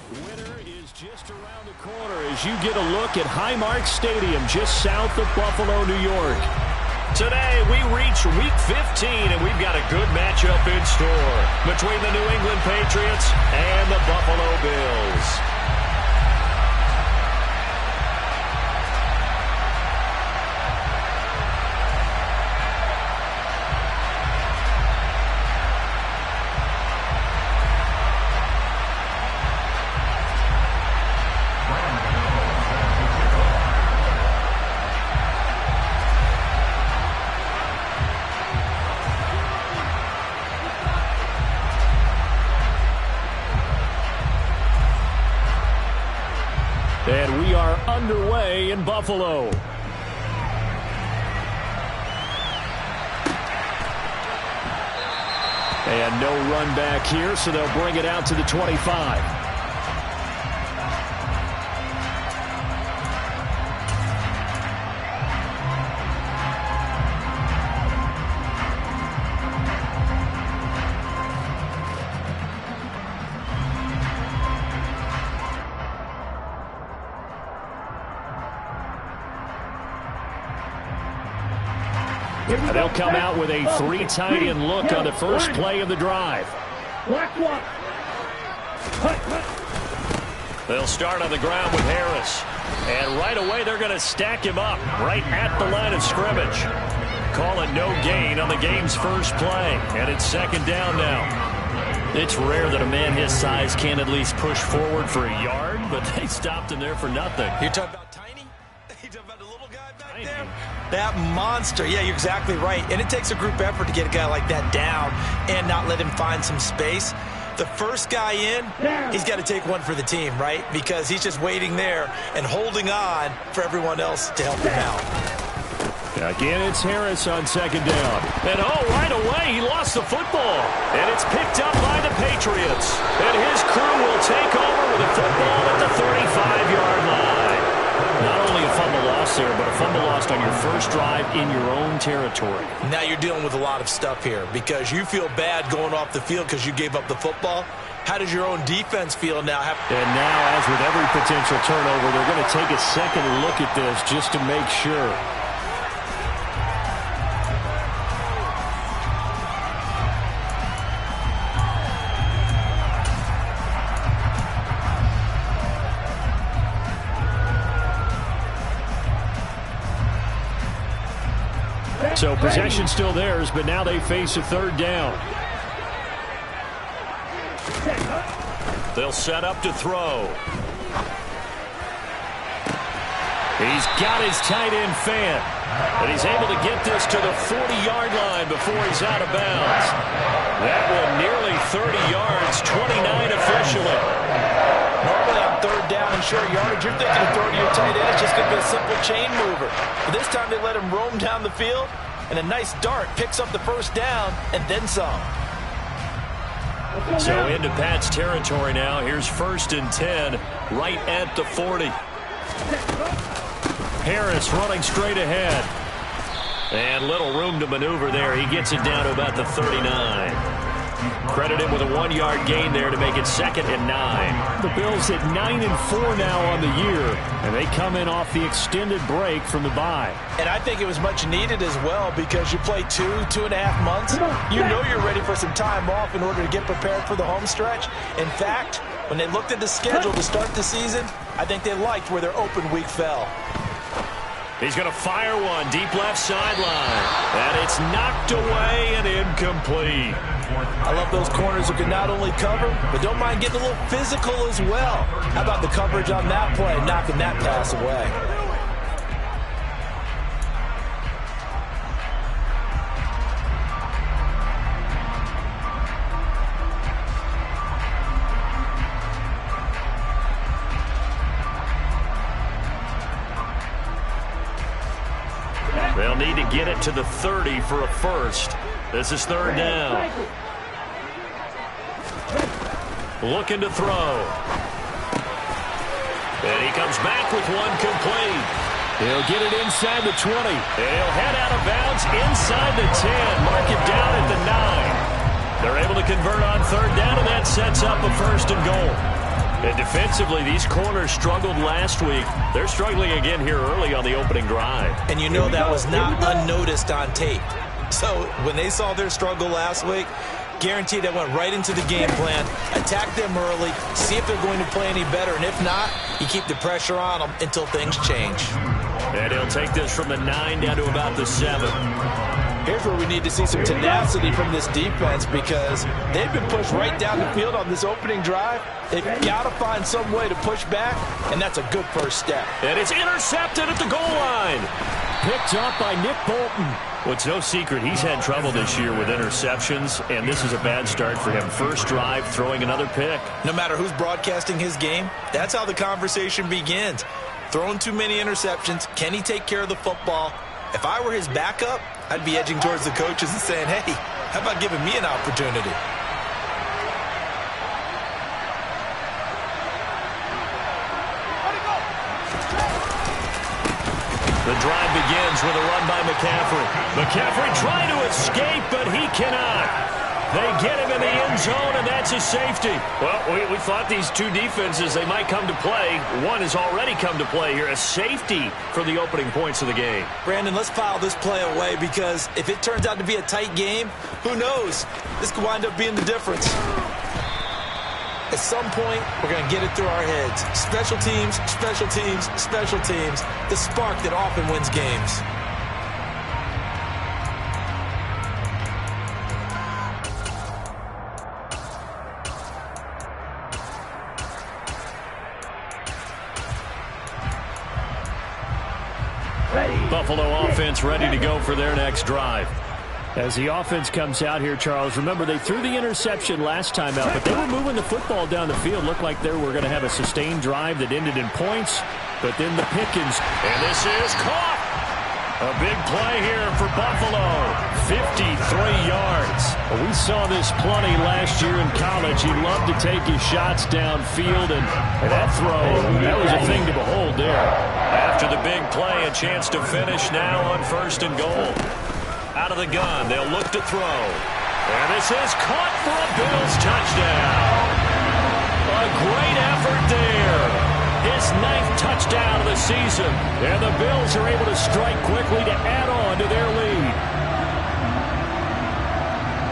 Winter is just around the corner as you get a look at Highmark Stadium just south of Buffalo, New York. Today we reach Week 15 and we've got a good matchup in store between the New England Patriots and the Buffalo Bills. And we are underway in Buffalo. And no run back here, so they'll bring it out to the 25. They'll come out with a three tight end look on the first play of the drive. They'll start on the ground with Harris. And right away they're going to stack him up right at the line of scrimmage. Call it no gain on the game's first play. And it's second down now. It's rare that a man his size can't at least push forward for a yard, but they stopped him there for nothing. You're talking about tiny? You're talking about the little guy back there? That monster. Yeah, you're exactly right. And it takes a group effort to get a guy like that down and not let him find some space. The first guy in, he's got to take one for the team, right? Because he's just waiting there and holding on for everyone else to help him out. Again, it's Harris on second down. And right away, he lost the football. And it's picked up by the Patriots. And his crew will take over with the football at the 35-yard line. Not only a fumble loss there, but a fumble lost on your first drive in your own territory. Now you're dealing with a lot of stuff here because you feel bad going off the field because you gave up the football. How does your own defense feel now? And now, as with every potential turnover, they're going to take a second look at this just to make sure. So possession still theirs, but now they face a third down. They'll set up to throw. He's got his tight end fan, and he's able to get this to the 40-yard line before he's out of bounds. That one nearly 30 yards, 29 officially. Normally on third down and short yardage, you're thinking of throwing to your tight end. It's just going to be a simple chain mover. But this time they let him roam down the field, and a nice dart picks up the first down and then some. So into Pat's territory now. Here's 1st and 10 right at the 40. Harris running straight ahead. And little room to maneuver there. He gets it down to about the 39. Credit him with a 1-yard gain there to make it 2nd and 9. The Bills at 9-4 now on the year, and they come in off the extended break from the bye. And I think it was much needed as well because you play 2.5 months. You know you're ready for some time off in order to get prepared for the home stretch. In fact, when they looked at the schedule to start the season, I think they liked where their open week fell. He's going to fire one deep left sideline. And it's knocked away and incomplete. I love those corners who can not only cover, but don't mind getting a little physical as well. How about the coverage on that play, knocking that pass away? They'll need to get it to the 30 for a first. This is third down. Looking to throw. And he comes back with one complete. He'll get it inside the 20. And he'll head out of bounds inside the 10. Mark it down at the 9. They're able to convert on third down, and that sets up a 1st and goal. And defensively, these corners struggled last week. They're struggling again here early on the opening drive. And you know that was not unnoticed on tape. So when they saw their struggle last week, guaranteed they went right into the game plan, attack them early, see if they're going to play any better. And if not, you keep the pressure on them until things change. And he'll take this from the 9 down to about the 7. Here's where we need to see some tenacity from this defense because they've been pushed right down the field on this opening drive. They've got to find some way to push back, and that's a good first step. And it's intercepted at the goal line. Picked up by Nick Bolton. Well, it's no secret he's had trouble this year with interceptions, and this is a bad start for him. First drive, throwing another pick. No matter who's broadcasting his game, that's how the conversation begins. Throwing too many interceptions, can he take care of the football? If I were his backup, I'd be edging towards the coaches and saying, hey, how about giving me an opportunity? The drive begins with a run by McCaffrey. McCaffrey trying to escape, but he cannot. They get him in the end zone, and that's a safety. Well, we thought these two defenses, they might come to play. One has already come to play here, a safety for the opening points of the game. Brandon, let's file this play away because if it turns out to be a tight game, who knows? This could wind up being the difference. At some point, we're going to get it through our heads. Special teams, special teams, special teams. The spark that often wins games. Buffalo offense ready to go for their next drive. As the offense comes out here, Charles, remember they threw the interception last time out, but they were moving the football down the field. Looked like they were going to have a sustained drive that ended in points, but then the Pickens. And this is caught. A big play here for Buffalo. 53 yards. We saw this plenty last year in college. He loved to take his shots downfield, and that throw, that was a thing to behold there. After the big play, a chance to finish now on 1st and goal. Out of the gun, they'll look to throw. And this is caught for a Bills touchdown. A great effort there. His 9th touchdown of the season. And the Bills are able to strike quickly to add on to their lead.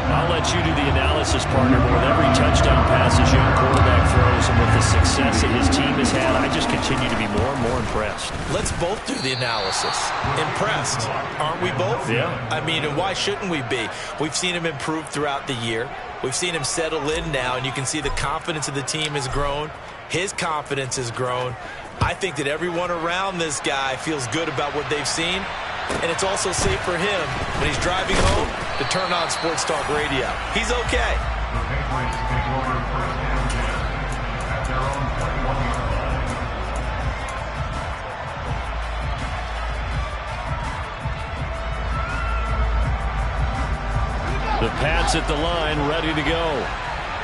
I'll let you do the analysis, partner, but with every touchdown pass his young quarterback throws and with the success that his team has had, I just continue to be more and more impressed. Let's both do the analysis. Impressed, aren't we both? Yeah. I mean, and why shouldn't we be? We've seen him improve throughout the year. We've seen him settle in now, and you can see the confidence of the team has grown. His confidence has grown. I think that everyone around this guy feels good about what they've seen. And it's also safe for him when he's driving home to turn on Sports Talk Radio. He's okay. The Pats at the line, ready to go.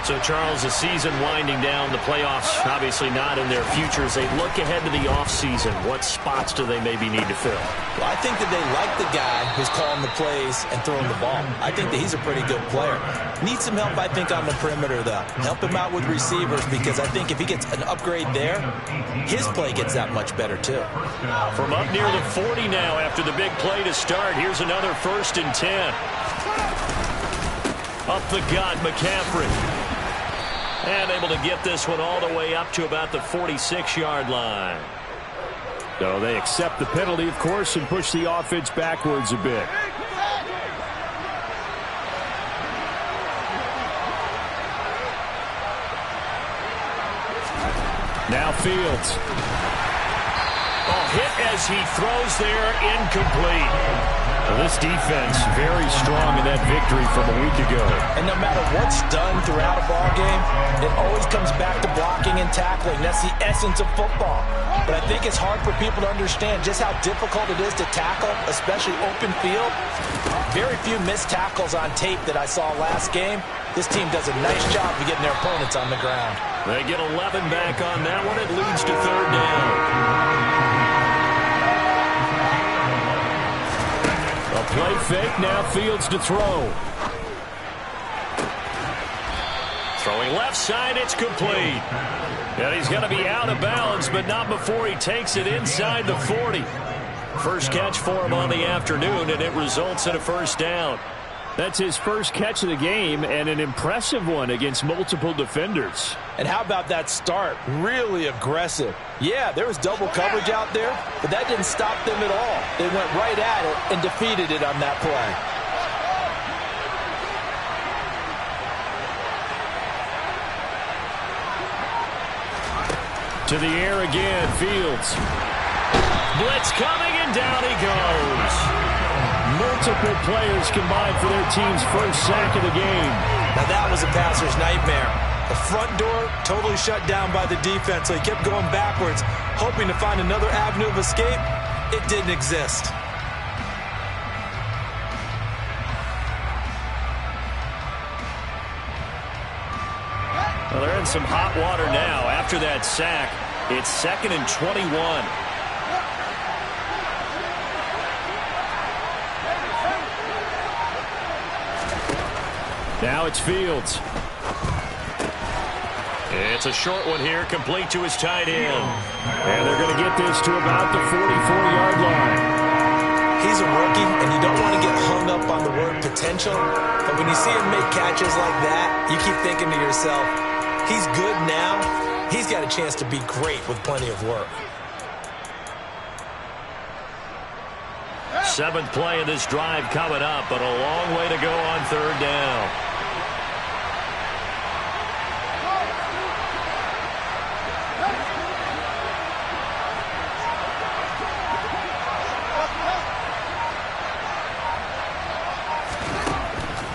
So, Charles, the season winding down, the playoffs obviously not in their future. As they look ahead to the offseason, what spots do they maybe need to fill? Well, I think that they like the guy who's calling the plays and throwing the ball. I think that he's a pretty good player. Needs some help, I think, on the perimeter, though. Help him out with receivers because I think if he gets an upgrade there, his play gets that much better, too. From up near the 40 now after the big play to start, here's another 1st and 10. Up the gut, McCaffrey. And able to get this one all the way up to about the 46-yard line. So they accept the penalty, of course, and push the offense backwards a bit. Now Fields. Oh, hit as he throws there, incomplete. Well, this defense very strong in that victory from a week ago. And no matter what's done throughout a ball game, it always comes back to blocking and tackling. That's the essence of football. But I think it's hard for people to understand just how difficult it is to tackle, especially open field. Very few missed tackles on tape that I saw last game. This team does a nice job of getting their opponents on the ground. They get 11 back on that one. It leads to 3rd down. A play fake, now Fields to throw. Throwing left side, it's complete. And he's going to be out of bounds, but not before he takes it inside the 40. First catch for him on the afternoon, and it results in a first down. That's his first catch of the game, and an impressive one against multiple defenders. And how about that start? Really aggressive. Yeah, there was double coverage out there, but that didn't stop them at all. They went right at it and defeated it on that play. To the air again, Fields. Blitz coming, and down he goes. Multiple players combined for their team's first sack of the game. Now that was a passer's nightmare. The front door totally shut down by the defense, so he kept going backwards, hoping to find another avenue of escape. It didn't exist. Well, they're in some hot water now. After that sack, it's 2nd and 21. Now it's Fields. It's a short one here, complete to his tight end. And they're going to get this to about the 44-yard line. He's a rookie, and you don't want to get hung up on the word potential. But when you see him make catches like that, you keep thinking to yourself, he's good now. He's got a chance to be great with plenty of work. 7th play of this drive coming up, but a long way to go on 3rd down.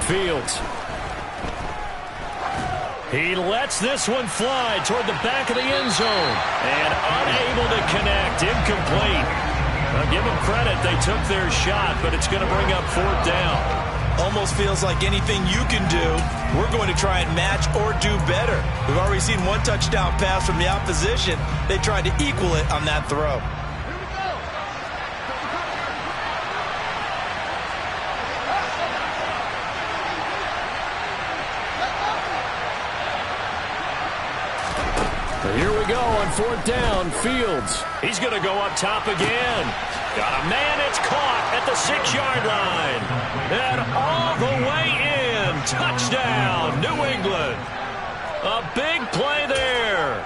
Fields. He lets this one fly toward the back of the end zone. And unable to connect. Incomplete. Now give them credit. They took their shot, but it's going to bring up 4th down. Almost feels like anything you can do, we're going to try and match or do better. We've already seen one touchdown pass from the opposition. They tried to equal it on that throw. Here we go on 4th down. Fields. He's going to go up top again. Got a man. It's caught at the 6-yard line. And all the way in. Touchdown, New England. A big play there.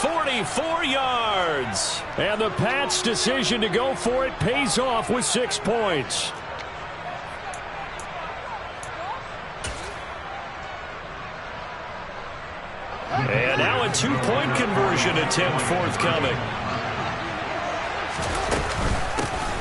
44 yards. And the Pats' decision to go for it pays off with 6 points. And now a 2-point conversion attempt forthcoming.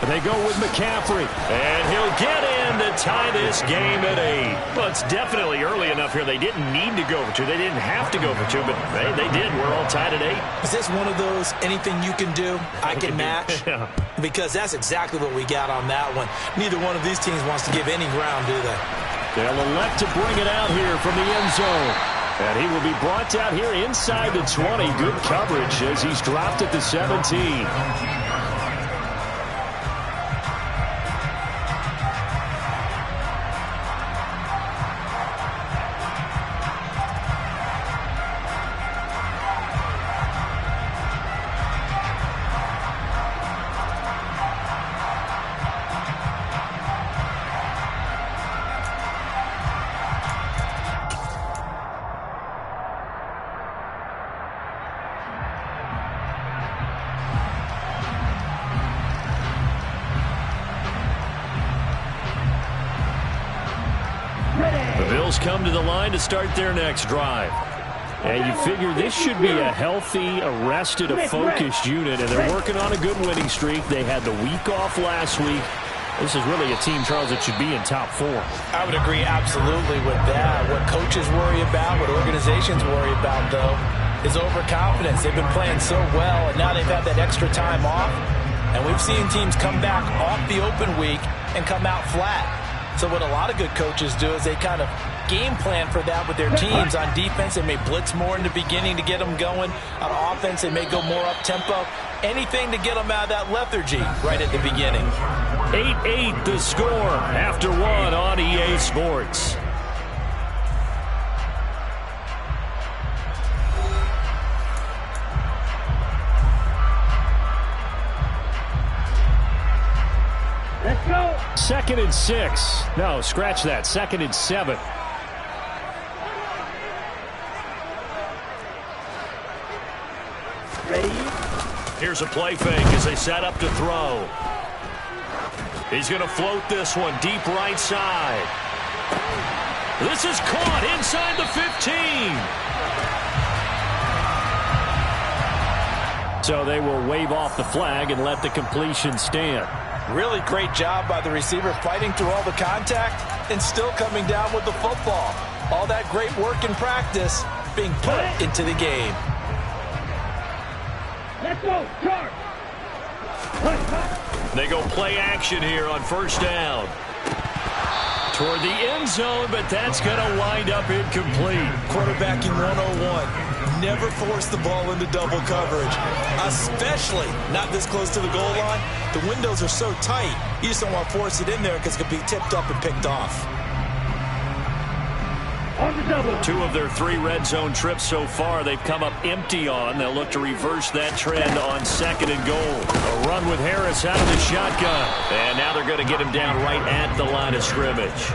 They go with McCaffrey. And he'll get in to tie this game at 8. Well, it's definitely early enough here. They didn't need to go for 2. They didn't have to go for 2, but they did. We're all tied at 8. Is this one of those anything you can do, I can match? Yeah. Because that's exactly what we got on that one. Neither one of these teams wants to give any ground, do they? They'll elect to bring it out here from the end zone. And he will be brought out here inside the 20. Good coverage as he's dropped at the 17. Come to the line to start their next drive. And you figure this should be a healthy, arrested, a focused unit, and they're working on a good winning streak. They had the week off last week. This is really a team, Charles, that should be in top 4. I would agree absolutely with that. What coaches worry about, what organizations worry about, though, is overconfidence. They've been playing so well, and now they've had that extra time off. And we've seen teams come back off the open week and come out flat. So what a lot of good coaches do is they kind of game plan for that with their teams. On defense, they may blitz more in the beginning to get them going. On offense, they may go more up-tempo. Anything to get them out of that lethargy right at the beginning. 8-8 the score after 1 on EA Sports. 2nd and 6. No, scratch that. 2nd and 7. Here's a play fake as they set up to throw. He's going to float this one deep right side. This is caught inside the 15. So they will wave off the flag and let the completion stand. Really great job by the receiver fighting through all the contact and still coming down with the football. All that great work in practice being put into the game. Let's go, charge! They go play action here on 1st down. Toward the end zone, but that's going to wind up incomplete. Quarterbacking 101. Never force the ball into double coverage, especially not this close to the goal line. The windows are so tight, you just don't want to force it in there because it could be tipped up and picked off. 2 of their 3 red zone trips so far they've come up empty on. They'll look to reverse that trend on 2nd and goal. A run with Harris out of the shotgun. And now they're going to get him down right at the line of scrimmage.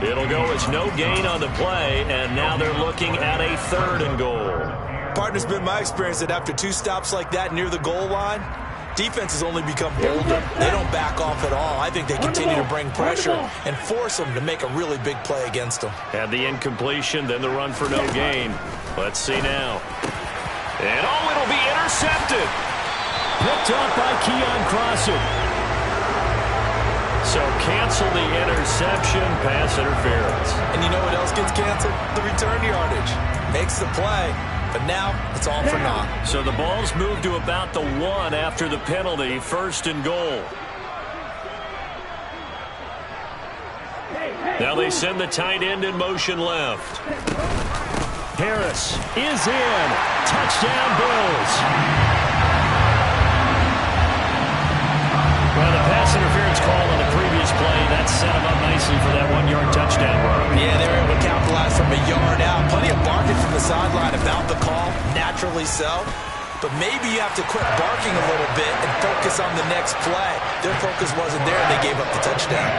It'll go as no gain on the play, and now they're looking at a 3rd and goal. Partner's been my experience that after 2 stops like that near the goal line, defenses only become bolder. They don't back off at all. I think they continue to bring pressure and force them to make a really big play against them. Had the incompletion, then the run for no gain. Let's see now. And it'll be intercepted. Picked off by Keon Crossan. So cancel the interception, pass interference. And you know what else gets canceled? The return yardage. Makes the play. But now, it's all for naught. So the ball's moved to about the 1 after the penalty, 1st and goal. Now they send the tight end in motion left. Harris is in. Touchdown, Bills. Well, the pass interference call on the previous play, that set him up nicely for that 1-yard touchdown run. Yeah, they were able to capitalize from a yard out. Plenty of barking from the sideline about the call, naturally so. But maybe you have to quit barking a little bit and focus on the next play. Their focus wasn't there, and they gave up the touchdown.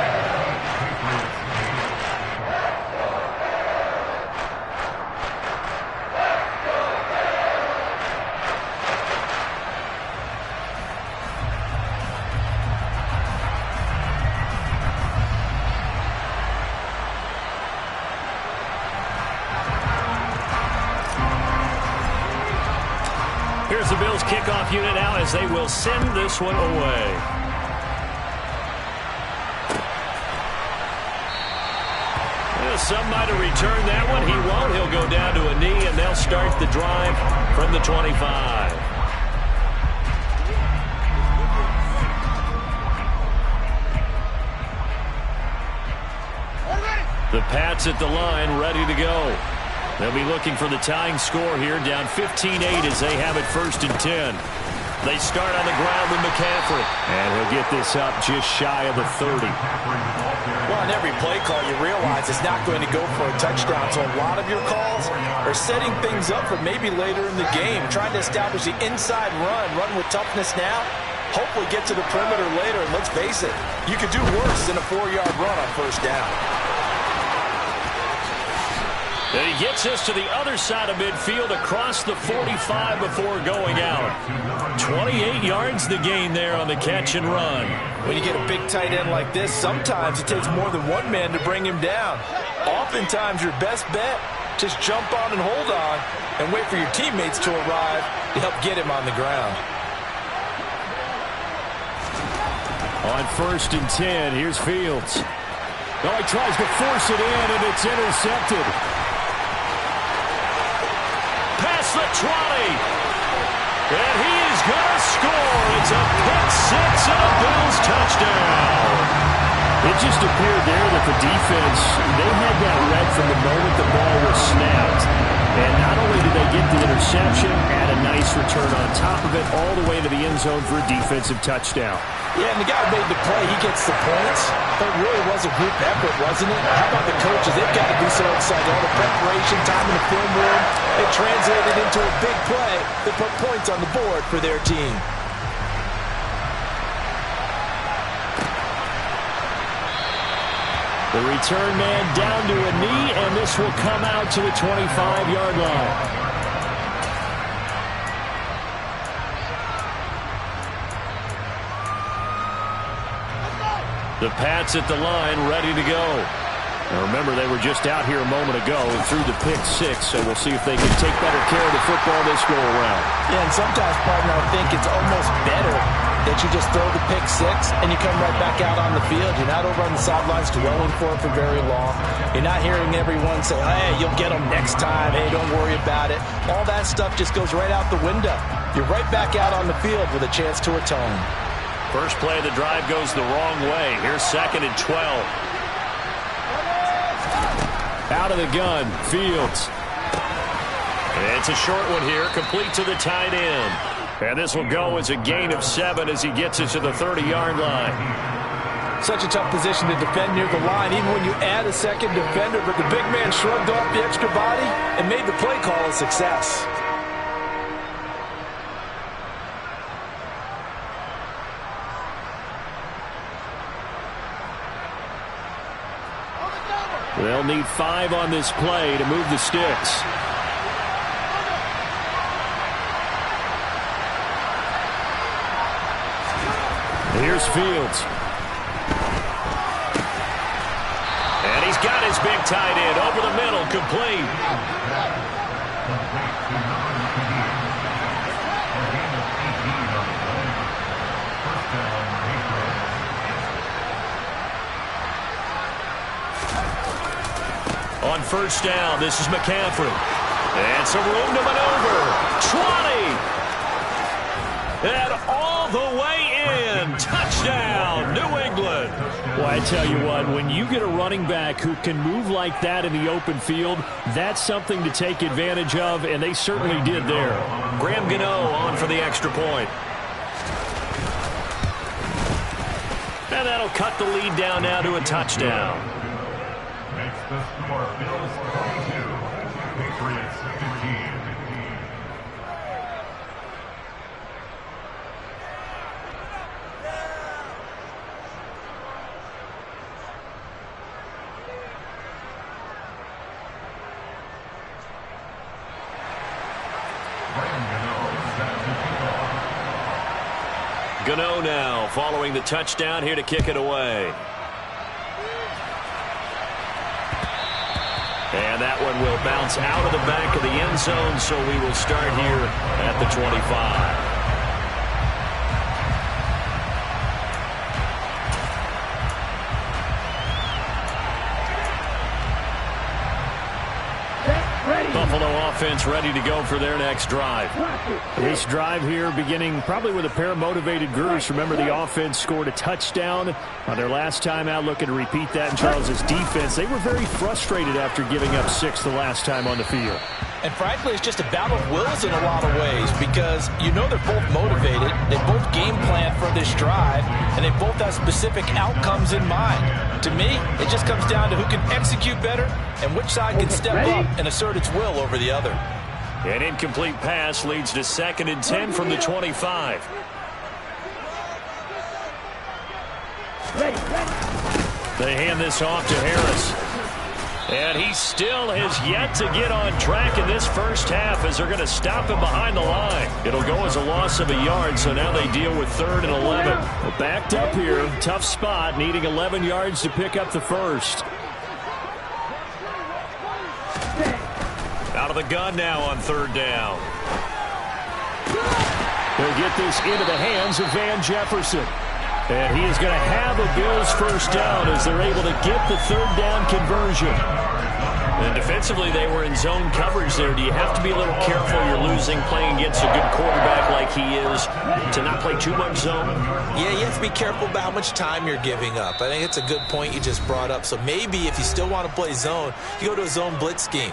Here's the Bills kickoff unit now as they will send this one away. Well, some might have returned that one. He won't. He'll go down to a knee, and they'll start the drive from the 25. The Pats at the line, ready to go. They'll be looking for the tying score here, down 15-8 as they have it 1st and 10. They start on the ground with McCaffrey. And he'll get this up just shy of the 30. Well, on every play call, you realize it's not going to go for a touchdown. So a lot of your calls are setting things up for maybe later in the game, trying to establish the inside run with toughness now, hopefully get to the perimeter later. And let's face it, you could do worse than a 4-yard run on 1st down. And he gets us to the other side of midfield across the 45 before going out. 28 yards the gain there on the catch and run. When you get a big tight end like this, sometimes it takes more than one man to bring him down. Oftentimes your best bet, just jump on and hold on and wait for your teammates to arrive to help get him on the ground. On 1st and 10, here's Fields. Oh, he tries to force it in, and it's intercepted. Past the 20. And he is going to score. It's a pick 6 and a Bills touchdown. It just appeared there that the defense, they had that read from the moment the ball was snapped. And not only did they get the interception, add a nice return on top of it, all the way to the end zone for a defensive touchdown. Yeah, and the guy who made the play, he gets the points. But it really was a group effort, wasn't it? How about the coaches? They've got to be so excited. All the preparation, time in the film room, it translated into a big play that put points on the board for their team. The return man down to a knee, and this will come out to the 25-yard line. The Pats at the line, ready to go. Now remember, they were just out here a moment ago and threw the pick six, so we'll see if they can take better care of the football this go-around. Yeah, and sometimes, partner, I think it's almost better that you just throw the pick six and you come right back out on the field. You're not over on the sidelines dwelling for it for very long. You're not hearing everyone say, hey, you'll get them next time. Hey, don't worry about it. All that stuff just goes right out the window. You're right back out on the field with a chance to atone. First play of the drive goes the wrong way. Here's 2nd and 12. Out of the gun, Fields. It's a short one here, complete to the tight end. And this will go as a gain of 7 as he gets it to the 30-yard line. Such a tough position to defend near the line, even when you add a second defender, but the big man shrugged off the extra body and made the play call a success. They'll need 5 on this play to move the sticks. Here's Fields. And he's got his big tight end over the middle, complete. On first down, this is McCaffrey. And some room to maneuver. 20. And all the way in. Touchdown, New England. Well, I tell you what, when you get a running back who can move like that in the open field, that's something to take advantage of, and they certainly did there. Graham Gano on for the extra point. And that'll cut the lead down now to a touchdown. Makes the score Bills 22, Patriots 15. Gano now following the touchdown here to kick it away. And that one will bounce out of the back of the end zone, so we will start here at the 25. Buffalo offense ready to go for their next drive. This drive here beginning probably with a pair of motivated groups. Remember, the offense scored a touchdown on their last time out, looking to repeat that in Charles's defense. They were very frustrated after giving up 6 the last time on the field. And frankly, it's just a battle of wills in a lot of ways because you know they're both motivated. They both game plan for this drive, and they both have specific outcomes in mind. To me, it just comes down to who can execute better and which side can step up and assert its will over the other. An incomplete pass leads to 2nd and 10 from the 25. They hand this off to Harris. And he still has yet to get on track in this first half as they're going to stop him behind the line. It'll go as a loss of a yard, so now they deal with 3rd and 11. Well, backed up here, tough spot, needing 11 yards to pick up the first. Out of the gun now on 3rd down. They'll get this into the hands of Van Jefferson. And he is going to have a Bills first down as they're able to get the 3rd down conversion. And defensively, they were in zone coverage there. Do you have to be a little careful? You're losing playing against a good quarterback like he is to not play too much zone? Yeah, you have to be careful about how much time you're giving up. I think it's a good point you just brought up. So maybe if you still want to play zone, you go to a zone blitz scheme.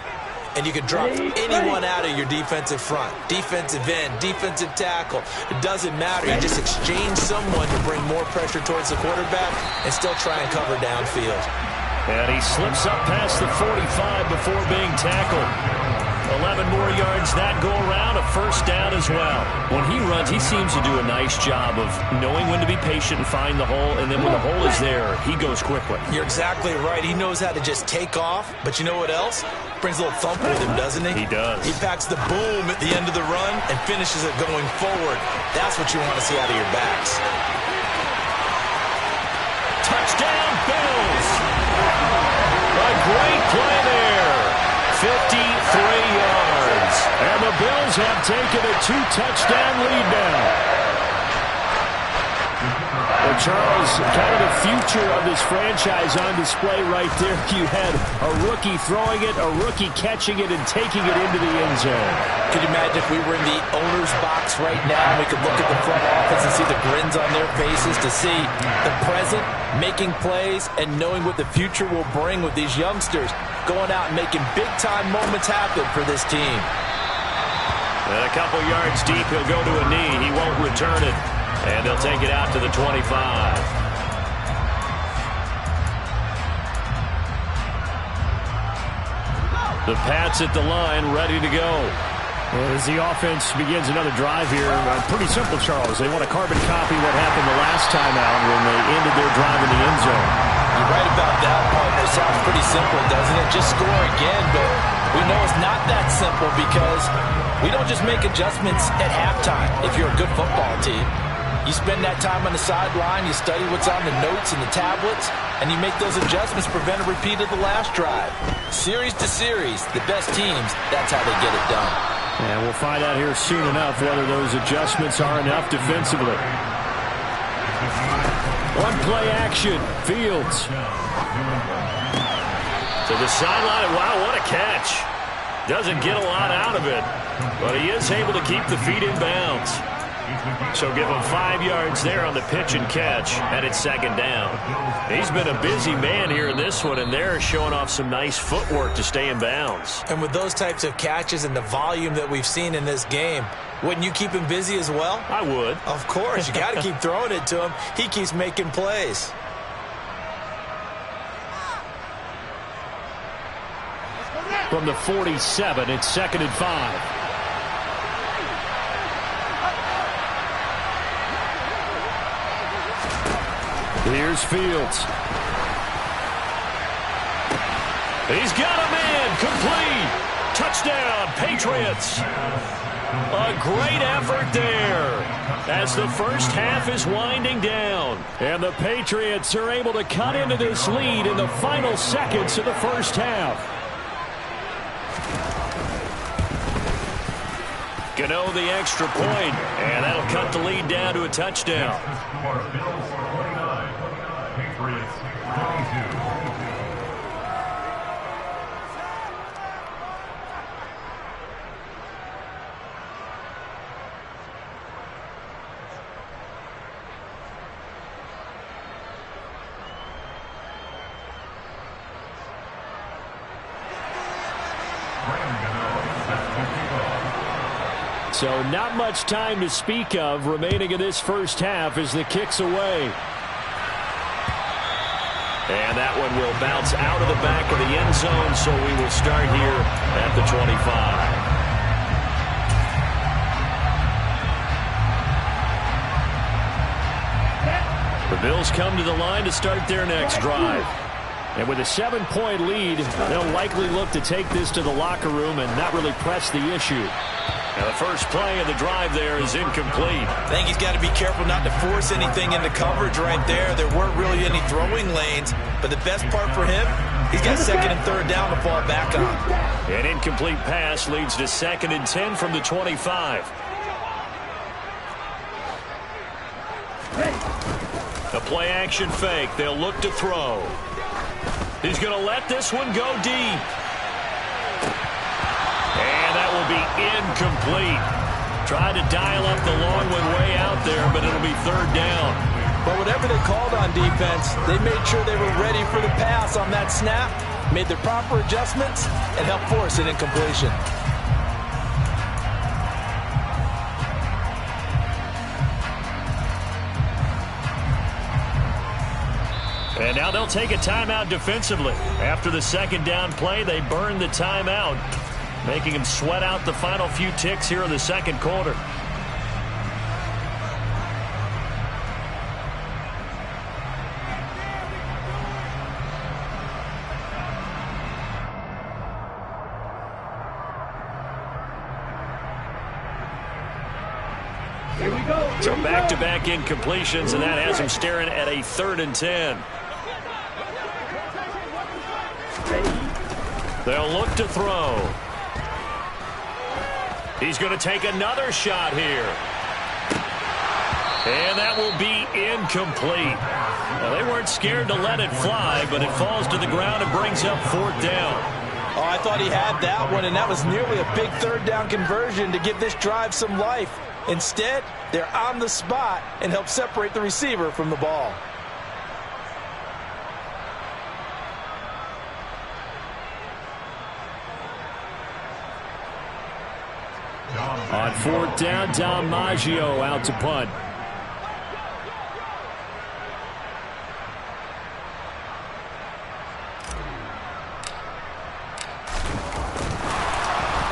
And you can drop anyone out of your defensive front, defensive end, defensive tackle. It doesn't matter. You just exchange someone to bring more pressure towards the quarterback and still try and cover downfield. And he slips up past the 45 before being tackled. A 11 more yards that go around, a first down as well. When he runs, he seems to do a nice job of knowing when to be patient and find the hole, and then when the hole is there, he goes quickly. You're exactly right. He knows how to just take off, but you know what else? Brings a little thump with him, doesn't he? He does. He packs the boom at the end of the run and finishes it going forward. That's what you want to see out of your backs. Touchdown, Bills! A great play there. 53 yards. And the Bills have taken a 2-touchdown lead now. Well, Charles, kind of the future of this franchise on display right there. You had a rookie throwing it, a rookie catching it, and taking it into the end zone. Could you imagine if we were in the owner's box right now, we could look at the front office and see the grins on their faces, to see the present, making plays, and knowing what the future will bring with these youngsters going out and making big-time moments happen for this team. And a couple yards deep, he'll go to a knee. He won't return it. And they'll take it out to the 25. The Pats at the line, ready to go. As the offense begins another drive here, pretty simple, Charles. They want to carbon copy what happened the last time out when they ended their drive in the end zone. You're right about that, partner. Sounds pretty simple, doesn't it? Just score again, but we know it's not that simple because we don't just make adjustments at halftime if you're a good football team. You spend that time on the sideline, you study what's on the notes and the tablets, and you make those adjustments to prevent a repeat of the last drive. Series to series, the best teams, that's how they get it done. And we'll find out here soon enough whether those adjustments are enough defensively. One play action, Fields. To the sideline, wow, what a catch. Doesn't get a lot out of it, but he is able to keep the feet in bounds. So give him 5 yards there on the pitch and catch, and it's second down. He's been a busy man here in this one, and they're showing off some nice footwork to stay in bounds. And with those types of catches and the volume that we've seen in this game, wouldn't you keep him busy as well? I would. Of course. You got to keep throwing it to him. He keeps making plays. From the 47, it's 2nd and 5. Here's Fields. He's got a man. Complete. Touchdown, Patriots. A great effort there as the first half is winding down. And the Patriots are able to cut into this lead in the final seconds of the first half. Gano the extra point, and that'll cut the lead down to a touchdown. Patriots 22. So not much time to speak of remaining in this first half as the kick's away. And that one will bounce out of the back of the end zone, so we will start here at the 25. The Bills come to the line to start their next drive. And with a 7-point lead, they'll likely look to take this to the locker room and not really press the issue. Now the first play of the drive there is incomplete. I think he's got to be careful not to force anything into coverage right there. There weren't really any throwing lanes, but the best part for him, he's got 2nd and 3rd down to fall back on. An incomplete pass leads to 2nd and 10 from the 25. A play action fake. They'll look to throw. He's going to let this one go deep. And that will be incomplete. Tried to dial up the long one way out there, but it'll be 3rd down. But whatever they called on defense, they made sure they were ready for the pass on that snap, made the proper adjustments, and helped force an incompletion. And now they'll take a timeout defensively. After the 2nd down play, they burn the timeout. making him sweat out the final few ticks here in the second quarter. So back-to-back incompletions, and that has him staring at a 3rd and 10. They'll look to throw. He's going to take another shot here. And that will be incomplete. Well, they weren't scared to let it fly, but it falls to the ground and brings up 4th down. Oh, I thought he had that one, and that was nearly a big 3rd down conversion to give this drive some life. Instead, they're on the spot and help separate the receiver from the ball. On 4th down, Dom Maggio out to punt.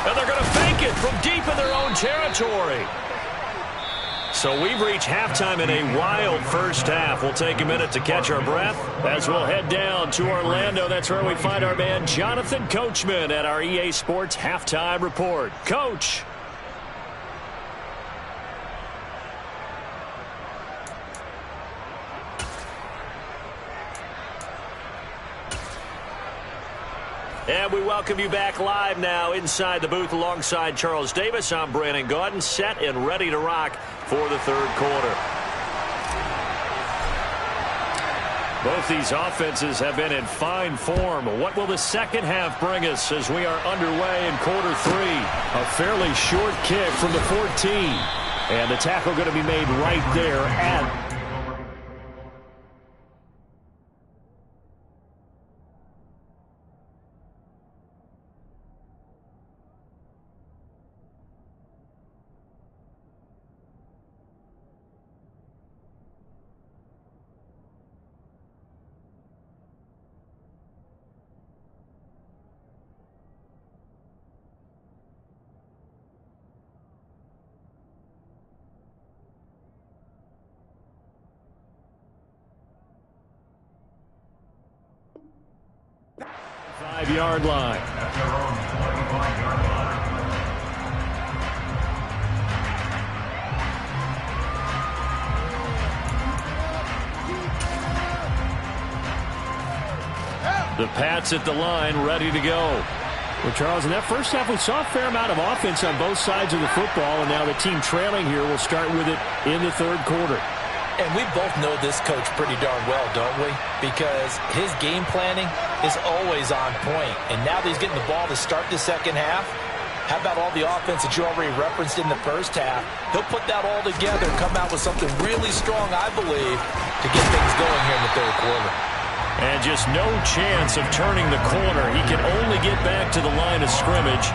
And they're going to fake it from deep in their own territory. So we've reached halftime in a wild first half. We'll take a minute to catch our breath as we'll head down to Orlando. That's where we find our man Jonathan Coachman at our EA Sports Halftime Report. Coach. And we welcome you back live now inside the booth alongside Charles Davis. I'm Brandon Gaudin, set and ready to rock for the 3rd quarter. Both these offenses have been in fine form. What will the second half bring us as we are underway in quarter 3? A fairly short kick from the 14. And the tackle going to be made right there at yard line. The Pats at the line, ready to go. Well, Charles, in that first half, we saw a fair amount of offense on both sides of the football, and now the team trailing here will start with it in the 3rd quarter. And we both know this coach pretty darn well, don't we? Because his game planning is always on point. And now that he's getting the ball to start the second half, how about all the offense that you already referenced in the first half? He'll put that all together and come out with something really strong, I believe, to get things going here in the 3rd quarter. And just no chance of turning the corner. He can only get back to the line of scrimmage.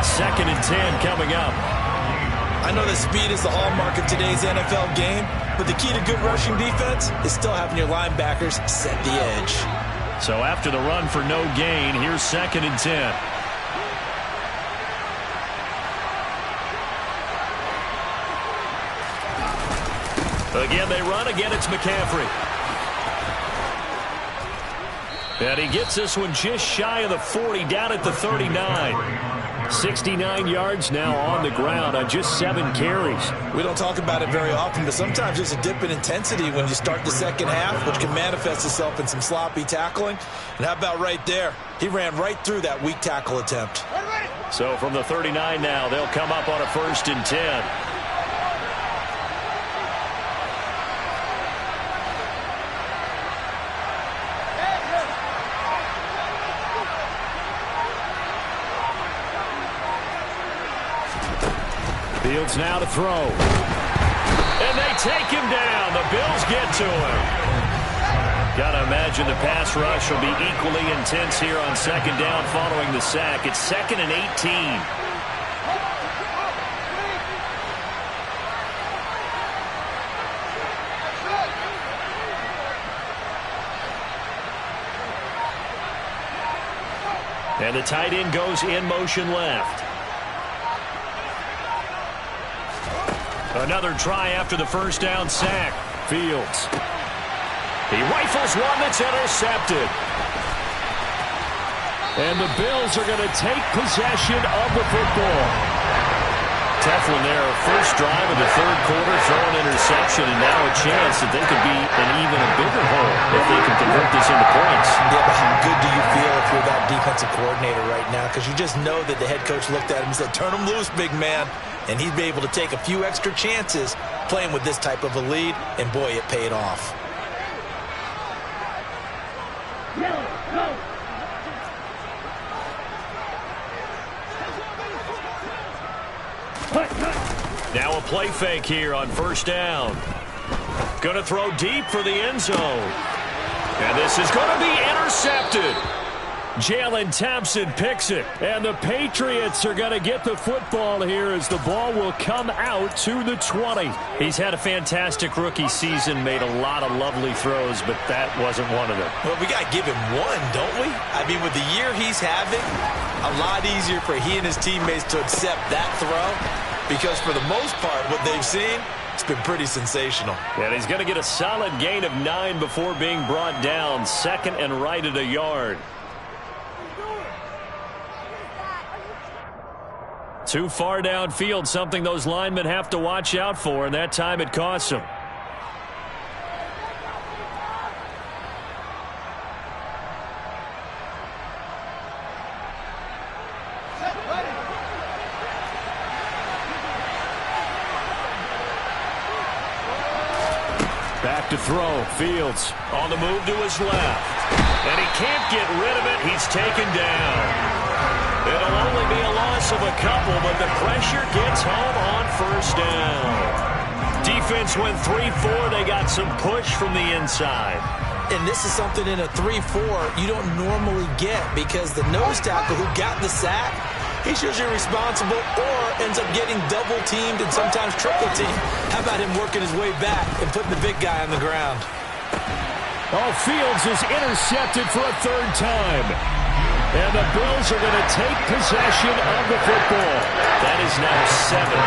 2nd and 10 coming up. I know that speed is the hallmark of today's NFL game, but the key to good rushing defense is still having your linebackers set the edge. So after the run for no gain, here's 2nd and 10. Again, they run. Again, it's McCaffrey. And he gets this one just shy of the 40, down at the 39. 69 yards now on the ground on just 7 carries. We don't talk about it very often, but sometimes there's a dip in intensity when you start the second half, which can manifest itself in some sloppy tackling. And how about right there? He ran right through that weak tackle attempt. So from the 39 now, they'll come up on a 1st and 10. Fields now to throw. And they take him down. The Bills get to him. Got to imagine the pass rush will be equally intense here on 2nd down following the sack. It's 2nd and 18. And the tight end goes in motion left. Another try after the first down sack. Fields. He rifles one that's intercepted. And the Bills are going to take possession of the football. Tough one there. First drive of the third quarter, throw an interception, and now a chance that they could be in even a bigger hole if they can convert this into points. Yeah, but how good do you feel if you're that defensive coordinator right now? Because you just know that the head coach looked at him and said, turn him loose, big man. And he'd be able to take a few extra chances playing with this type of a lead, and boy, it paid off. Now a play fake here on first down. Going to throw deep for the end zone. And this is going to be intercepted. Jalen Thompson picks it. And the Patriots are going to get the football here as the ball will come out to the 20. He's had a fantastic rookie season, made a lot of lovely throws, but that wasn't one of them. Well, we got to give him one, don't we? I mean, with the year he's having, a lot easier for he and his teammates to accept that throw. Because for the most part, what they've seen, it's been pretty sensational. And he's going to get a solid gain of 9 before being brought down. Second and right at a yard. Too far downfield, something those linemen have to watch out for, and that time it costs them. Back to throw. Fields on the move to his left. And he can't get rid of it. He's taken down. It'll only be a loss of a couple, but the pressure gets home on first down. Defense went 3-4. They got some push from the inside. And this is something in a 3-4 you don't normally get because the nose tackle who got the sack, he's usually responsible or ends up getting double-teamed and sometimes triple-teamed. How about him working his way back and putting the big guy on the ground? Oh, Fields is intercepted for a third time. And the Bills are going to take possession of the football. That is now seven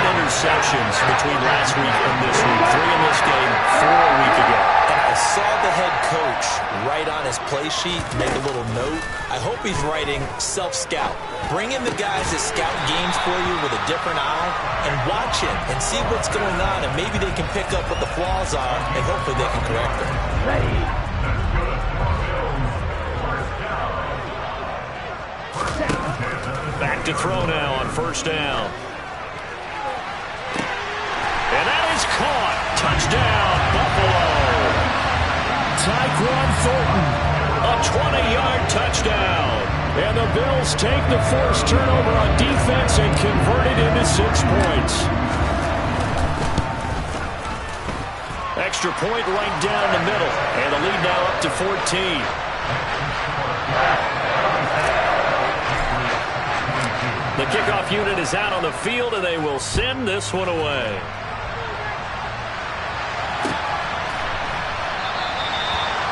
interceptions between last week and this week. 3 in this game, 4 a week ago. And I saw the head coach write on his play sheet, make a little note. I hope he's writing self-scout. Bring in the guys that scout games for you with a different eye and watch him and see what's going on, and maybe they can pick up what the flaws are, and hopefully they can correct them. Back to throw now on first down. And that is caught. Touchdown, Buffalo. Tyquan Thornton. A 20-yard touchdown. And the Bills take the forced turnover on defense and convert it into 6 points. Extra point right down the middle. And the lead now up to 14. The kickoff unit is out on the field, and they will send this one away.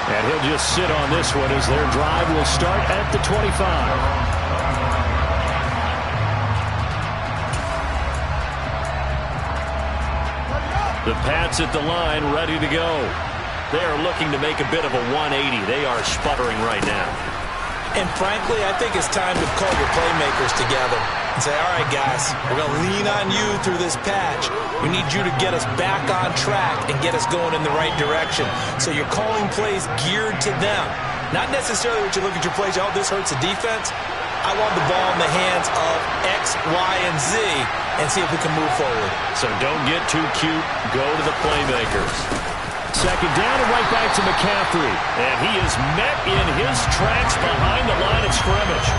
And he'll just sit on this one as their drive will start at the 25. The Pats at the line, ready to go. They are looking to make a bit of a 180. They are sputtering right now. And frankly, I think it's time to call your playmakers together and say, all right, guys, we're going to lean on you through this patch. We need you to get us back on track and get us going in the right direction. So you're calling plays geared to them. Not necessarily what you look at your plays, oh, this hurts the defense. I want the ball in the hands of X, Y, and Z and see if we can move forward. So don't get too cute. Go to the playmakers. Second down and right back to McCaffrey. And he is met in his tracks behind the line of scrimmage.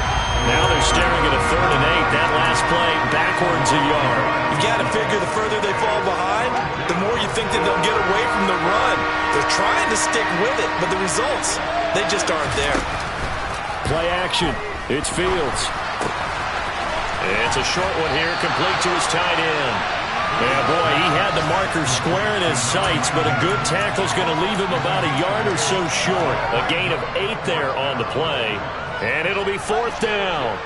Now they're staring at a 3rd and 8. That last play, backwards a yard. You got to figure the further they fall behind, the more you think that they'll get away from the run. They're trying to stick with it, but the results, they just aren't there. Play action. It's Fields. It's a short one here, complete to his tight end. Yeah, boy, he had the marker square in his sights, but a good tackle's going to leave him about a yard or so short. A gain of 8 there on the play. And it'll be 4th down.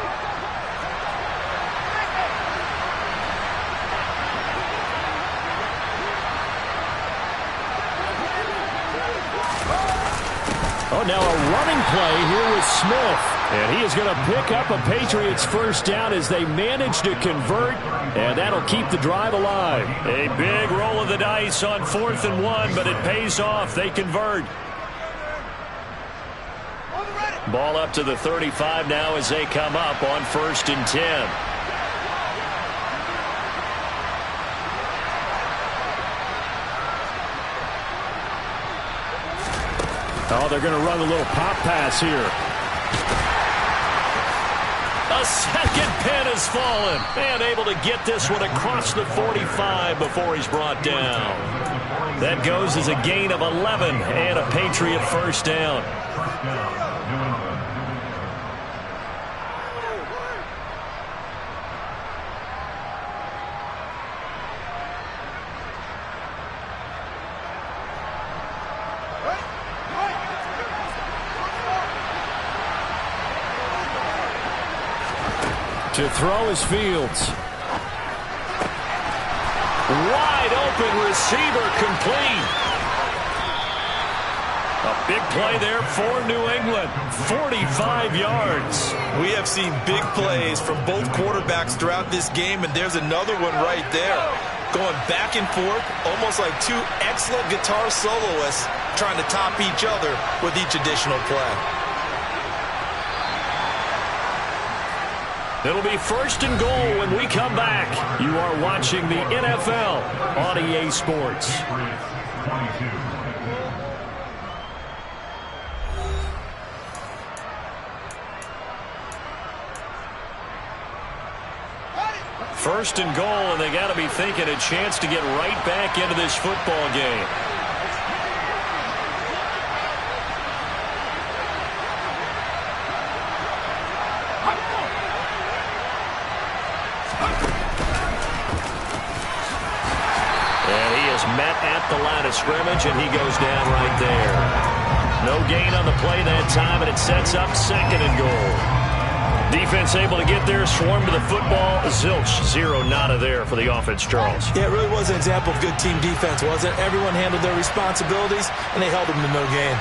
Oh, now a running play here with Smith. And he is going to pick up a Patriots first down as they manage to convert. And that'll keep the drive alive. A big roll of the dice on 4th and 1, but it pays off. They convert. Ball up to the 35 now as they come up on 1st and 10. Oh, they're going to run a little pop pass here. A second pin has fallen. And able to get this one across the 45 before he's brought down. That goes as a gain of 11 and a Patriot first down. To throw is Fields. Wide open receiver complete. A big play there for New England. 45 yards. We have seen big plays from both quarterbacks throughout this game, and there's another one right there. Going back and forth, almost like two excellent guitar soloists trying to top each other with each additional play. It'll be 1st and goal when we come back. You are watching the NFL on EA Sports. First and goal, and they got to be thinking a chance to get right back into this football game. Met at the line of scrimmage, and he goes down right there. No gain on the play that time, and it sets up 2nd and goal. Defense able to get there, swarm to the football. Zilch, 0 nada there for the offense, Charles. Yeah, it really was an example of good team defense, wasn't it? Everyone handled their responsibilities, and they held them to no gain.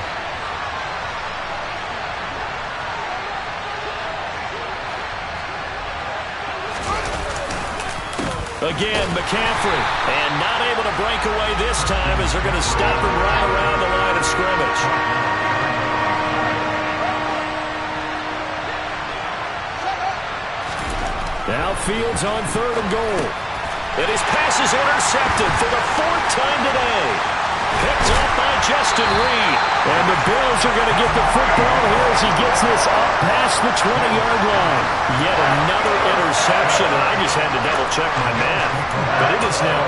Again, McCaffrey, and not able to break away this time as they're going to stop him right around the line of scrimmage. Now Fields on 3rd and goal. And his pass is intercepted for the 4th time today. Picked up by Justin Reed. And the Bills are going to get the football here as he gets this up past the 20-yard line. Yet another interception, and I just had to double-check my math. But it is now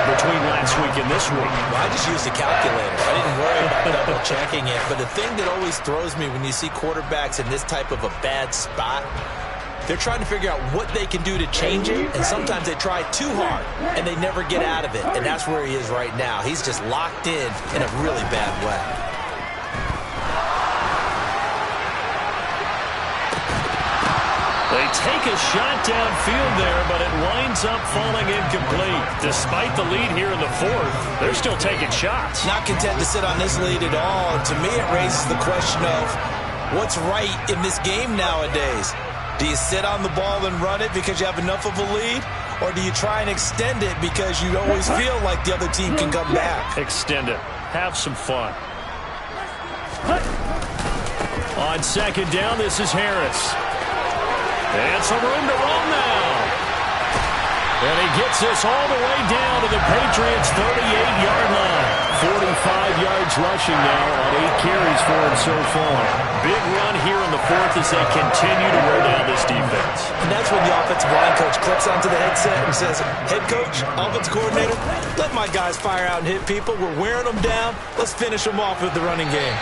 8 between last week and this week. Well, I just used a calculator. I didn't worry about double-checking it. But the thing that always throws me when you see quarterbacks in this type of a bad spot, they're trying to figure out what they can do to change it, and sometimes they try too hard, and they never get out of it, and that's where he is right now. He's just locked in a really bad way. They take a shot downfield there, but it winds up falling incomplete. Despite the lead here in the 4th, they're still taking shots. Not content to sit on this lead at all, and to me it raises the question of what's right in this game nowadays. Do you sit on the ball and run it because you have enough of a lead? Or do you try and extend it because you always feel like the other team can come back? Extend it. Have some fun. On 2nd down, this is Harris. And some room to run now. And he gets this all the way down to the Patriots' 38-yard line. 45 yards rushing now on 8 carries for him so far. Big run here in the 4th as they continue to wear down this defense. And that's when the offensive line coach clicks onto the headset and says, head coach, offensive coordinator, let my guys fire out and hit people. We're wearing them down. Let's finish them off with the running game.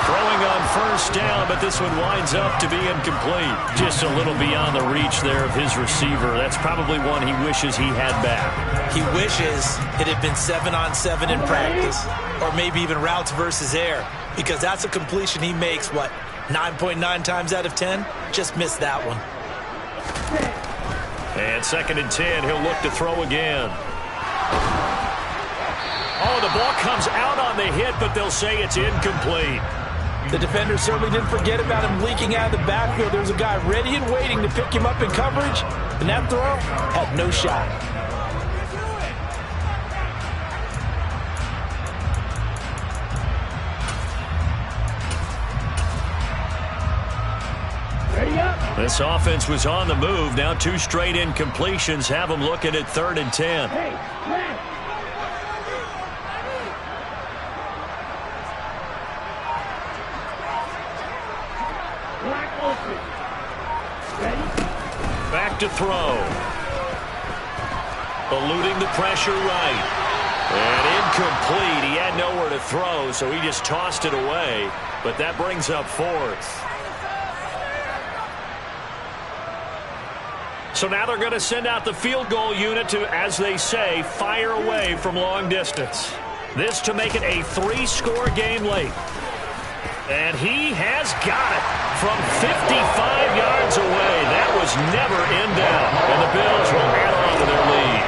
Throwing on 1st down, but this one winds up to be incomplete. Just a little beyond the reach there of his receiver. That's probably one he wishes he had back. He wishes it had been 7-on-7 in practice, or maybe even routes versus air, because that's a completion he makes, 9.9 times out of 10, just missed that one. And 2nd and 10, he'll look to throw again. Oh, the ball comes out on the hit, but they'll say it's incomplete. The defender certainly didn't forget about him leaking out of the backfield. There's a guy ready and waiting to pick him up in coverage, and that throw had no shot. This offense was on the move. Now 2 straight incompletions have them looking at 3rd and 10. Back to throw. Eluding the pressure right. And incomplete. He had nowhere to throw, so he just tossed it away. But that brings up 4th. So now they're going to send out the field goal unit to, as they say, fire away from long distance. This to make it a 3-score game late. And he has got it from 55 yards away. That was never in doubt. And the Bills will add on to their lead.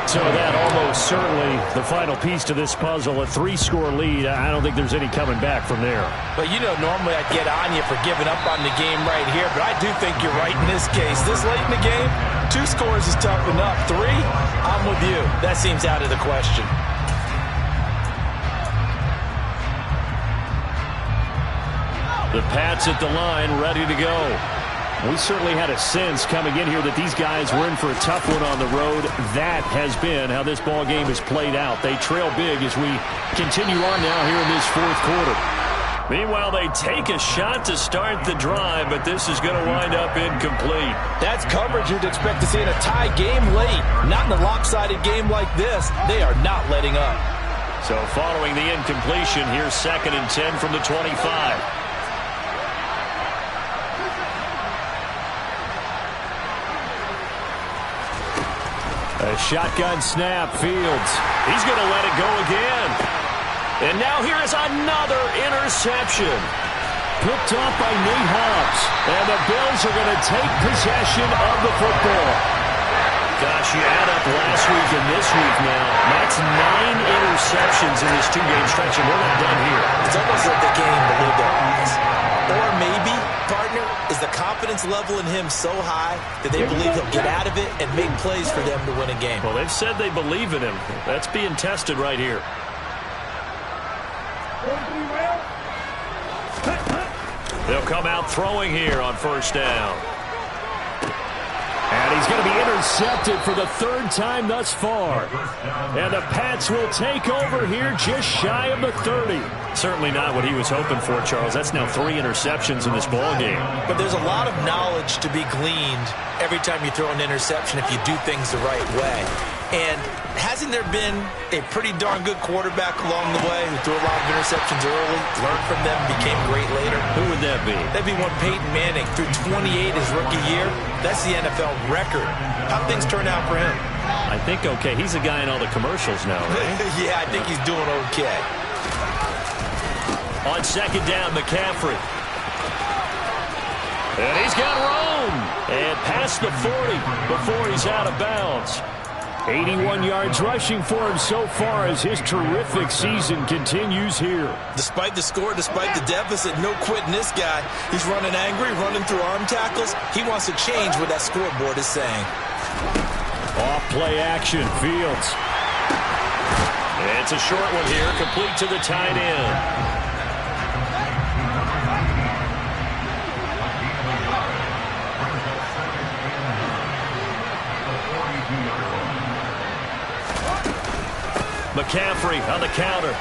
So that almost certainly the final piece to this puzzle, a 3-score lead. I don't think there's any coming back from there. But you know, normally I'd get on you for giving up on the game right here, but I do think you're right in this case. This late in the game, 2 scores is tough enough. 3, I'm with you. That seems out of the question. The Pats at the line, ready to go. We certainly had a sense coming in here that these guys were in for a tough one on the road. That has been how this ball game has played out. They trail big as we continue on now here in this 4th quarter. Meanwhile, they take a shot to start the drive, but this is going to wind up incomplete. That's coverage you'd expect to see in a tie game late. Not in a lopsided game like this. They are not letting up. So following the incompletion, here's 2nd and 10 from the 25. A shotgun snap, Fields. He's going to let it go again. And now here is another interception. Picked off by Nate Hobbs. And the Bills are going to take possession of the football. Gosh, you add up last week and this week now. That's 9 interceptions in this 2-game stretch, and we're not done here. It's almost like the game below their eyes. Or maybe, partner, is the confidence level in him so high that they believe he'll get out of it and make plays for them to win a game. Well, they've said they believe in him. That's being tested right here. They'll come out throwing here on 1st down. And he's going to be intercepted for the 3rd time thus far. And the Pats will take over here just shy of the 30. Certainly not what he was hoping for, Charles. That's now 3 interceptions in this ball game. But there's a lot of knowledge to be gleaned every time you throw an interception if you do things the right way. And hasn't there been a pretty darn good quarterback along the way who threw a lot of interceptions early, learned from them, became great later? Who would that be? That'd be one Peyton Manning. Threw 28 his rookie year. That's the NFL record. How'd things turn out for him? I think okay. He's a guy in all the commercials now, right? Yeah, I think he's doing okay. On 2nd down, McCaffrey. And he's got room. And past the 40 before he's out of bounds. 81 yards rushing for him so far as his terrific season continues here. Despite the score, despite the deficit, no quitting this guy. He's running angry, running through arm tackles. He wants to change what that scoreboard is saying. Off play action, Fields. It's a short one here, complete to the tight end. McCaffrey on the counter.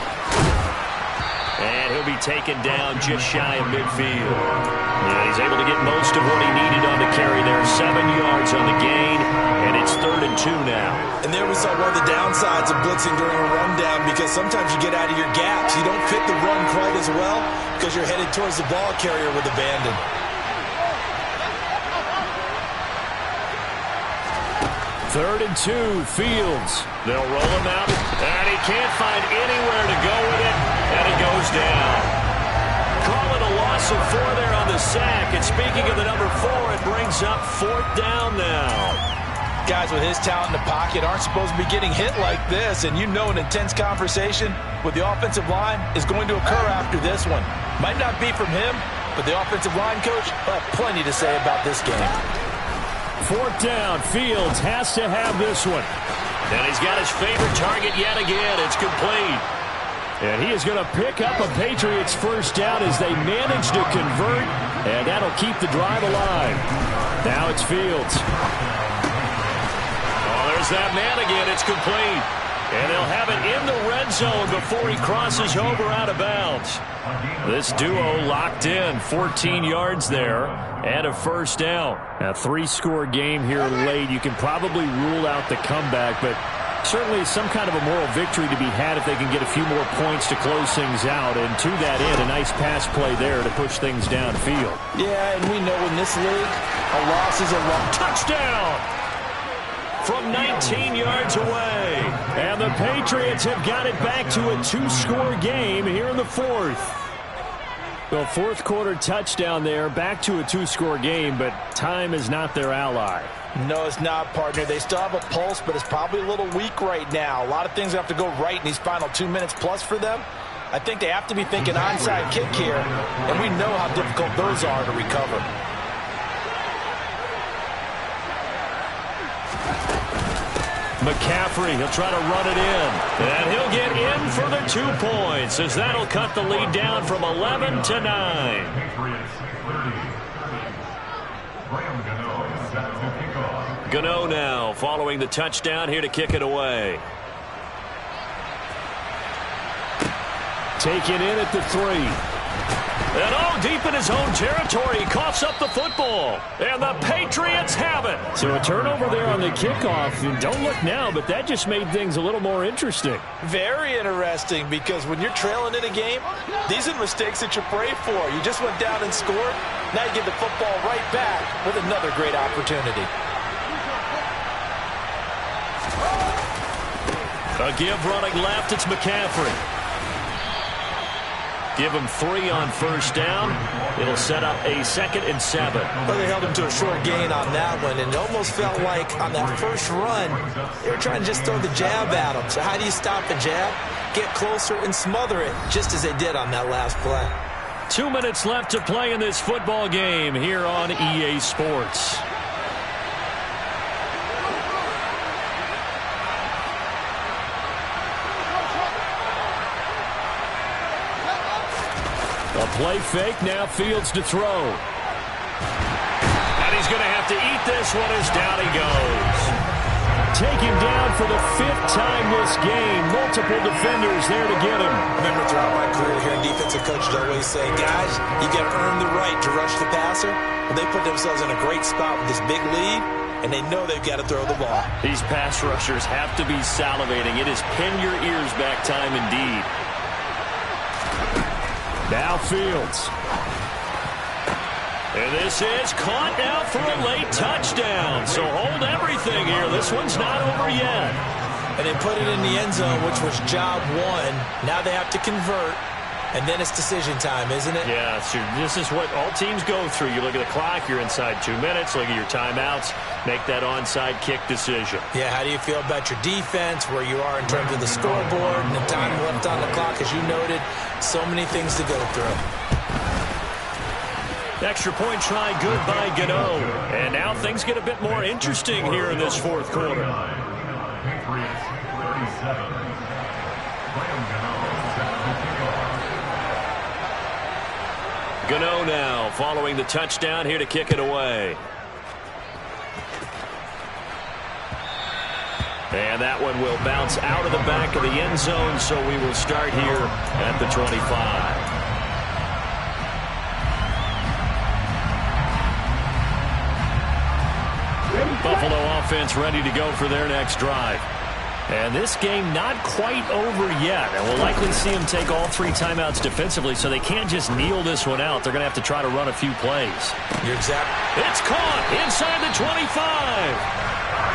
And he'll be taken down just shy of midfield. And he's able to get most of what he needed on the carry there. 7 yards on the gain, and it's 3rd and 2 now. And there we saw one of the downsides of blitzing during a rundown, because sometimes you get out of your gaps. You don't fit the run quite as well because you're headed towards the ball carrier with abandon. Third and 2, Fields. They'll roll him out, and he can't find anywhere to go with it, and he goes down. Call it a loss whistle for there on the sack. And speaking of the number 4, it brings up 4th down now. Guys with his talent in the pocket aren't supposed to be getting hit like this, and you know an intense conversation with the offensive line is going to occur after this one. Might not be from him, but the offensive line coach will have plenty to say about this game. 4th down. Fields has to have this one. And he's got his favorite target yet again. It's complete. And he is going to pick up a Patriots first down as they manage to convert, and that'll keep the drive alive. Now it's Fields. There's that man again. It's complete. And they'll have it in the red zone before he crosses over out of bounds. This duo locked in. 14 yards there and a first down. A 3-score game here late. You can probably rule out the comeback, but certainly some kind of a moral victory to be had if they can get a few more points to close things out. And to that end, a nice pass play there to push things downfield. Yeah, and we know in this league, a loss is a loss. Touchdown! From 19 yards away. And the Patriots have got it back to a 2-score game here in the 4th. The 4th quarter touchdown there, back to a 2-score game, but time is not their ally. No, it's not, partner. They still have a pulse, but it's probably a little weak right now. A lot of things have to go right in these final 2 minutes plus for them. I think they have to be thinking onside kick here, and we know how difficult those are to recover. McCaffrey, he'll try to run it in. And he'll get in for the 2 points as that'll cut the lead down from 11 to 9. Gano now following the touchdown here to kick it away. Taken in at the 3. And deep in his own territory, he coughs up the football. And the Patriots have it. So a turnover there on the kickoff. And don't look now, but that just made things a little more interesting. Very interesting, because when you're trailing in a game, these are mistakes that you pray for. You just went down and scored. Now you get the football right back with another great opportunity. A give running left, it's McCaffrey. Give him 3 on first down. It'll set up a 2nd and 7. Well, they held him to a short gain on that one, and it almost felt like on that first run, they were trying to just throw the jab at him. So how do you stop a jab? Get closer and smother it, just as they did on that last play. 2 minutes left to play in this football game here on EA Sports. A play fake, now Fields to throw. And he's going to have to eat this one as down he goes. Taken down for the 5th time this game. Multiple defenders there to get him. I remember throughout my career here, defensive coaches always say, guys, you got to earn the right to rush the passer. Well, they put themselves in a great spot with this big lead, and they know they've got to throw the ball. These pass rushers have to be salivating. It is pin your ears back time indeed. Now Fields. And this is caught now for a late touchdown. So hold everything here. This one's not over yet. And they put it in the end zone, which was job 1. Now they have to convert. And then it's decision time, isn't it? Yeah, so this is what all teams go through. You look at the clock, you're inside 2 minutes, look at your timeouts, make that onside kick decision. Yeah, how do you feel about your defense, where you are in terms of the scoreboard, and the time left on the clock, as you noted, so many things to go through. Extra point try good by Gano. And now things get a bit more interesting here in this 4th quarter. Patriots 37. Gano now following the touchdown here to kick it away. And that one will bounce out of the back of the end zone, so we will start here at the 25. Buffalo offense ready to go for their next drive. And this game not quite over yet. And we'll likely see them take all 3 timeouts defensively, so they can't just kneel this one out. They're going to have to try to run a few plays. You're exactly. It's caught inside the 25.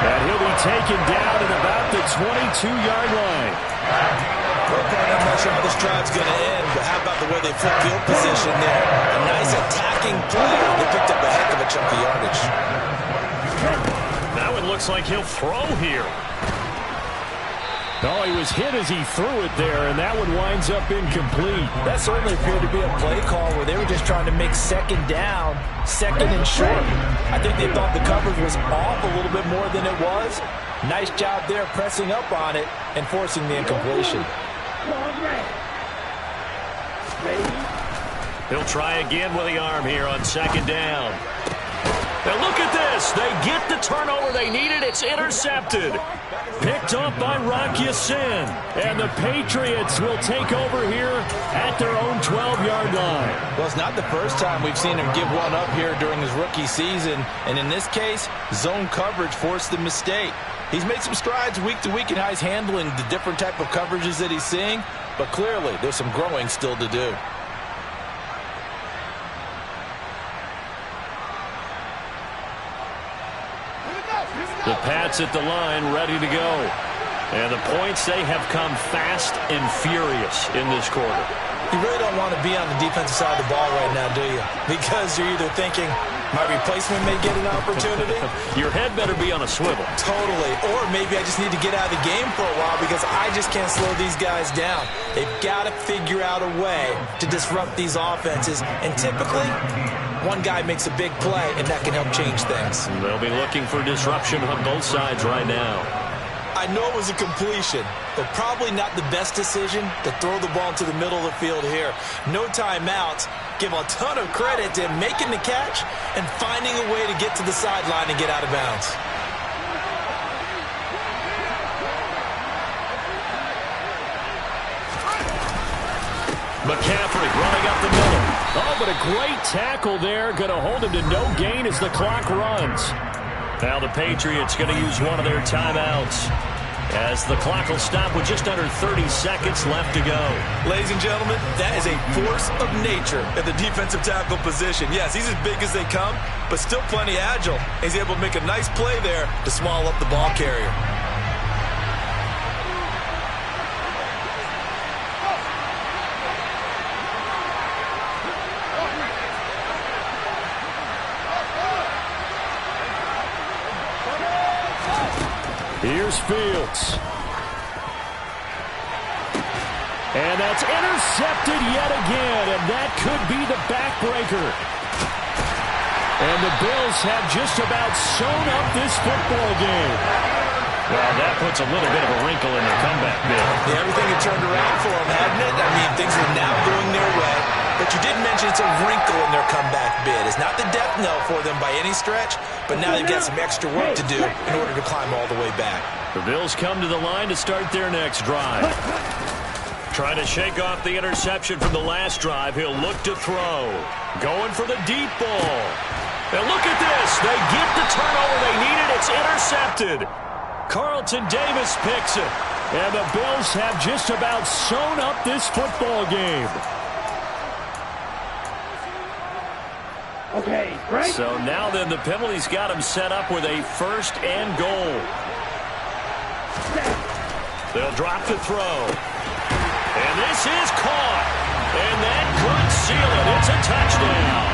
And he'll be taken down at about the 22-yard line. Well, Brian, I'm not sure how this drive's going to end, but how about the way they flip field position there? A nice attacking play. They picked up a heck of a chunk of yardage. Now it looks like he'll throw here. Oh, he was hit as he threw it there, and that one winds up incomplete. That certainly appeared to be a play call where they were just trying to make second down, second and short. I think they thought the coverage was off a little bit more than it was. Nice job there pressing up on it and forcing the incompletion. He'll try again with the arm here on second down. Now look at this. They get the turnover they needed. It's intercepted. Picked up by Rock Ya-Sin. And the Patriots will take over here at their own 12-yard line. Well, it's not the first time we've seen him give one up here during his rookie season. And in this case, zone coverage forced the mistake. He's made some strides week to week in how he's handling the different type of coverages that he's seeing. But clearly, there's some growing still to do. The Pats at the line, ready to go. And the points, they have come fast and furious in this quarter. You really don't want to be on the defensive side of the ball right now, do you? Because you're either thinking, my replacement may get an opportunity. Your head better be on a swivel. Totally. Or maybe I just need to get out of the game for a while because I just can't slow these guys down. They've got to figure out a way to disrupt these offenses. And typically, one guy makes a big play, and that can help change things. They'll be looking for disruption on both sides right now. I know it was a completion, but probably not the best decision to throw the ball into the middle of the field here. No timeouts. Give a ton of credit to him making the catch and finding a way to get to the sideline and get out of bounds. McCaffrey running up the middle. Oh, but a great tackle there. Going to hold him to no gain as the clock runs. Now the Patriots going to use one of their timeouts as the clock will stop with just under 30 seconds left to go. Ladies and gentlemen, that is a force of nature at the defensive tackle position. Yes, he's as big as they come, but still plenty agile. He's able to make a nice play there to swallow up the ball carrier. Here's Fields. And that's intercepted yet again, and that could be the backbreaker. And the Bills have just about sewn up this football game. Well, that puts a little bit of a wrinkle in their comeback bid. Yeah, everything had turned around for them, hadn't it? I mean, things are now going their way. But you did mention it's a wrinkle in their comeback bid. It's not the death knell for them by any stretch, but now they've got some extra work to do in order to climb all the way back. The Bills come to the line to start their next drive. Trying to shake off the interception from the last drive. He'll look to throw. Going for the deep ball. And look at this. They get the turnover they needed. It's intercepted. Carlton Davis picks it. And the Bills have just about sewn up this football game. Okay, right. So now then the penalty's got him set up with a 1st and goal. They'll drop to throw. And this is caught. And that could seal it. It's a touchdown.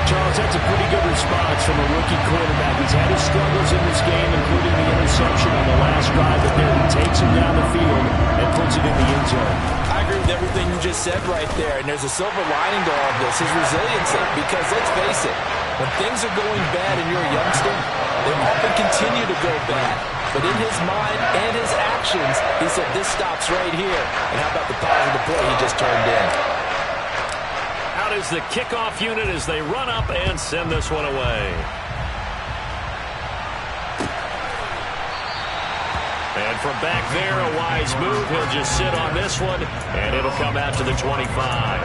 Charles, that's a pretty good response from a rookie quarterback. He's had his struggles in this game, including the interception on the last drive, but there he takes him down the field and puts it in the end zone. I agree with everything you just said right there, and there's a silver lining to all of this, his resiliency, because let's face it, when things are going bad and you're a youngster, they often continue to go bad. But in his mind and his actions, he said, this stops right here. And how about the positive play he just turned in? Out is the kickoff unit as they run up and send this one away. And from back there, a wise move. He'll just sit on this one, and it'll come out to the 25.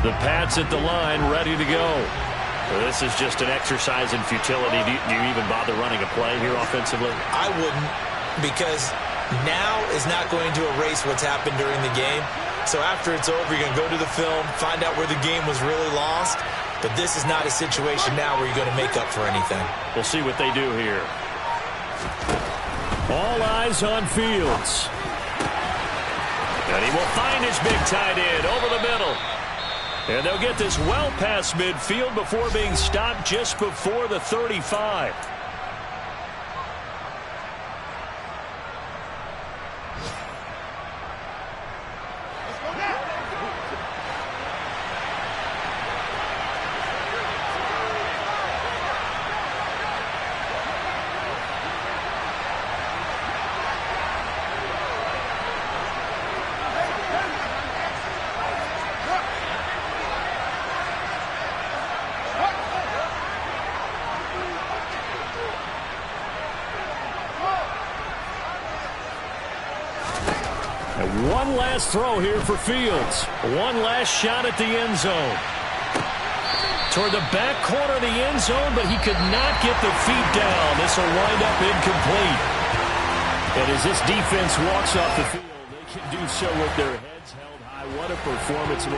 The Pats at the line, ready to go. Well, this is just an exercise in futility. Do you even bother running a play here offensively? I wouldn't, because now is not going to erase what's happened during the game. So after it's over, you're going to go to the film, find out where the game was really lost. But this is not a situation now where you're going to make up for anything. We'll see what they do here. All eyes on Fields. And he will find his big tight end over the middle. And they'll get this well past midfield before being stopped just before the 35. And one last throw here for Fields. One last shot at the end zone. Toward the back corner of the end zone, but he could not get the feet down. This will wind up incomplete. And as this defense walks off the field, they can do so with their heads held high. What a performance.